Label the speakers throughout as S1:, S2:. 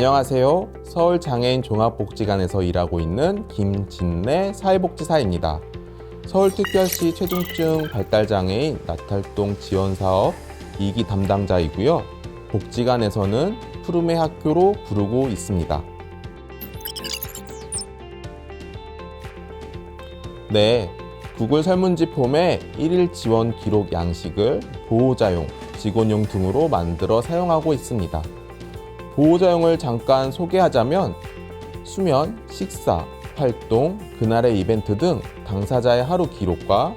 S1: 안녕하세요. 서울장애인 종합복지관에서 일하고 있는 김진래 사회복지사입니다. 서울특별시 체중증 발달장애인 나탈동 지원사업 2기 담당자이고요. 복지관에서는 푸름의 학교로 부르고 있습니다. 네, 구글 설문지 폼의 1일 지원 기록 양식을 보호자용, 직원용 등으로 만들어 사용하고 있습니다. 보호자용을 잠깐 소개하자면 수면, 식사, 활동, 그날의 이벤트 등 당사자의 하루 기록과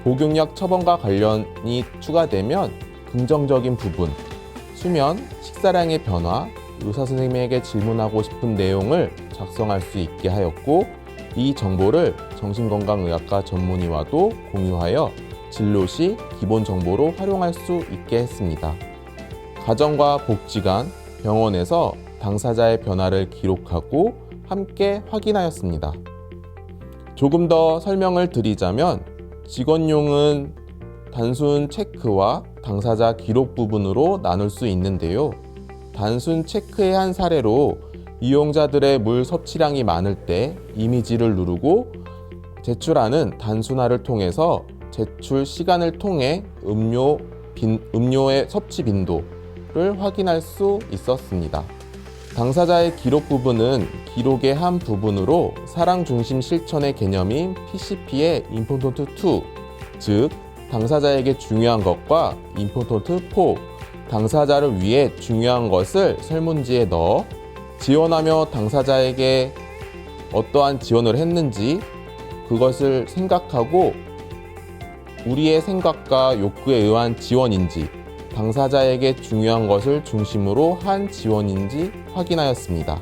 S1: 복용약 처방과 관련이 추가되면 긍정적인 부분, 수면, 식사량의 변화, 의사선생님에게 질문하고 싶은 내용을 작성할 수 있게 하였고, 이 정보를 정신건강의학과 전문의와도 공유하여 진료 시 기본 정보로 활용할 수 있게 했습니다. 가정과 복지관, 병원에서 당사자의 변화를 기록하고 함께 확인하였습니다. 조금 더 설명을 드리자면 직원용은 단순 체크와 당사자 기록 부분으로 나눌 수 있는데요. 단순 체크의 한 사례로 이용자들의 물 섭취량이 많을 때 이미지를 누르고 제출하는 단순화를 통해서 제출 시간을 통해 음료의 섭취 빈도를 확인할 수 있었습니다. 당사자의 기록 부분은 기록의 한 부분으로 사랑 중심 실천의 개념인 PCP의 Important 2, 즉 당사자에게 중요한 것과 Important 4, 당사자를 위해 중요한 것을 설문지에 넣어 지원하며 당사자에게 어떠한 지원을 했는지 그것을 생각하고 우리의 생각과 욕구에 의한 지원인지 당사자에게 중요한 것을 중심으로 한 지원인지 확인하였습니다.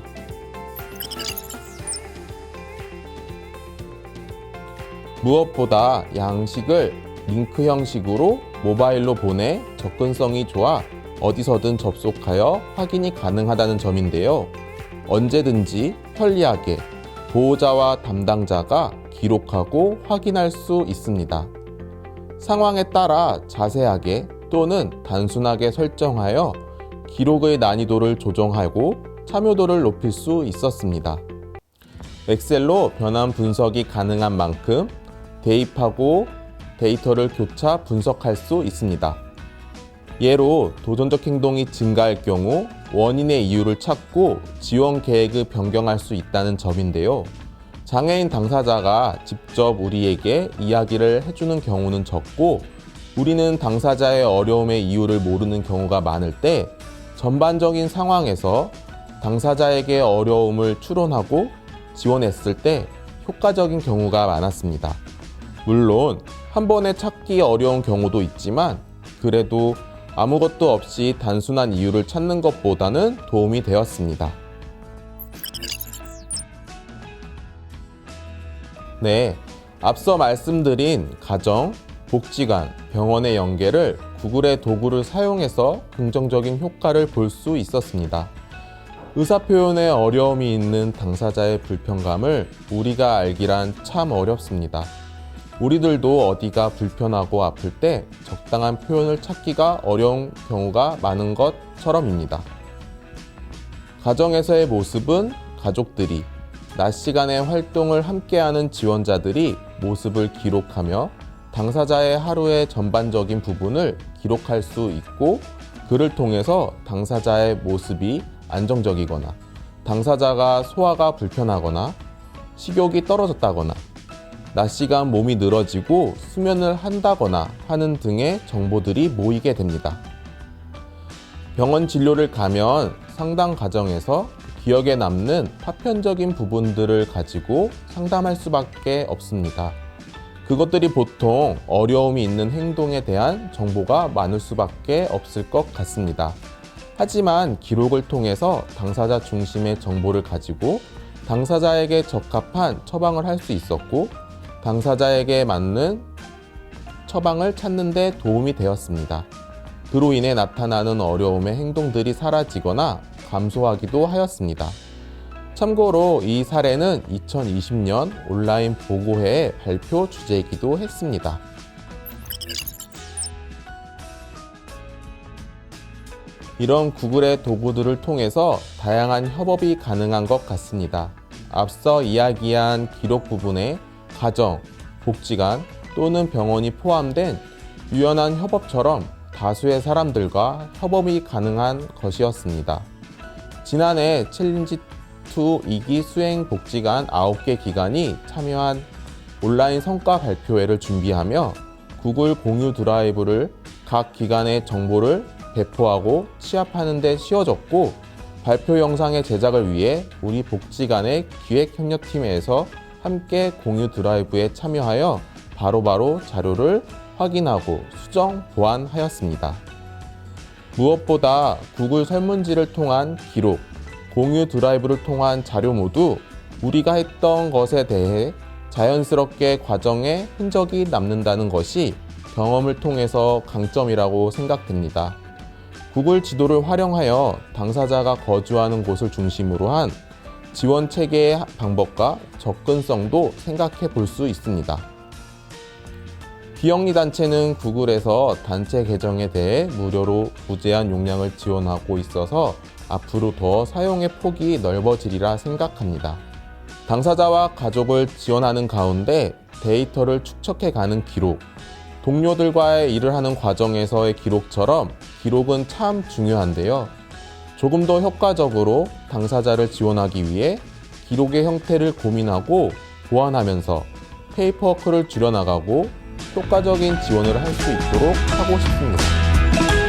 S1: 무엇보다 양식을 링크 형식으로 모바일로 보내 접근성이 좋아 어디서든 접속하여 확인이 가능하다는 점인데요. 언제든지 편리하게 보호자와 담당자가 기록하고 확인할 수 있습니다. 상황에 따라 자세하게 또는 단순하게 설정하여 기록의 난이도를 조정하고 참여도를 높일 수 있었습니다. 엑셀로 변환 분석이 가능한 만큼 대입하고 데이터를 교차 분석할 수 있습니다. 예로 도전적 행동이 증가할 경우 원인의 이유를 찾고 지원 계획을 변경할 수 있다는 점인데요. 장애인 당사자가 직접 우리에게 이야기를 해주는 경우는 적고 우리는 당사자의 어려움의 이유를 모르는 경우가 많을 때 전반적인 상황에서 당사자에게 어려움을 추론하고 지원했을 때 효과적인 경우가 많았습니다. 물론 한 번에 찾기 어려운 경우도 있지만 그래도 아무것도 없이 단순한 이유를 찾는 것보다는 도움이 되었습니다. 네, 앞서 말씀드린 가정, 복지관, 병원의 연계를 구글의 도구를 사용해서 긍정적인 효과를 볼 수 있었습니다. 의사표현에 어려움이 있는 당사자의 불편감을 우리가 알기란 참 어렵습니다. 우리들도 어디가 불편하고 아플 때 적당한 표현을 찾기가 어려운 경우가 많은 것처럼입니다. 가정에서의 모습은 가족들이, 낮 시간에 활동을 함께하는 지원자들이 모습을 기록하며 당사자의 하루의 전반적인 부분을 기록할 수 있고 그를 통해서 당사자의 모습이 안정적이거나 당사자가 소화가 불편하거나 식욕이 떨어졌다거나 낮 시간 몸이 늘어지고 수면을 한다거나 하는 등의 정보들이 모이게 됩니다. 병원 진료를 가면 상담 과정에서 기억에 남는 파편적인 부분들을 가지고 상담할 수밖에 없습니다. 그것들이 보통 어려움이 있는 행동에 대한 정보가 많을 수밖에 없을 것 같습니다. 하지만 기록을 통해서 당사자 중심의 정보를 가지고 당사자에게 적합한 처방을 할 수 있었고 당사자에게 맞는 처방을 찾는 데 도움이 되었습니다. 그로 인해 나타나는 어려움의 행동들이 사라지거나 감소하기도 하였습니다. 참고로 이 사례는 2020년 온라인 보고회의 발표 주제이기도 했습니다. 이런 구글의 도구들을 통해서 다양한 협업이 가능한 것 같습니다. 앞서 이야기한 기록 부분에 가정, 복지관 또는 병원이 포함된 유연한 협업처럼 다수의 사람들과 협업이 가능한 것이었습니다. 지난해 챌린지2 2기 수행 복지관 9개 기관이 참여한 온라인 성과 발표회를 준비하며 구글 공유 드라이브를 각 기관의 정보를 배포하고 취합하는 데 쉬워졌고, 발표 영상의 제작을 위해 우리 복지관의 기획협력팀에서 함께 공유 드라이브에 참여하여 바로바로 자료를 확인하고 수정, 보완하였습니다. 무엇보다 구글 설문지를 통한 기록, 공유 드라이브를 통한 자료 모두 우리가 했던 것에 대해 자연스럽게 과정에 흔적이 남는다는 것이 경험을 통해서 강점이라고 생각됩니다. 구글 지도를 활용하여 당사자가 거주하는 곳을 중심으로 한 지원 체계의 방법과 접근성도 생각해 볼 수 있습니다. 비영리 단체는 구글에서 단체 계정에 대해 무료로 무제한 용량을 지원하고 있어서 앞으로 더 사용의 폭이 넓어지리라 생각합니다. 당사자와 가족을 지원하는 가운데 데이터를 축적해가는 기록, 동료들과의 일을 하는 과정에서의 기록처럼 기록은 참 중요한데요. 조금 더 효과적으로 당사자를 지원하기 위해 기록의 형태를 고민하고 보완하면서 페이퍼워크를 줄여나가고 효과적인 지원을 할 수 있도록 하고 싶습니다.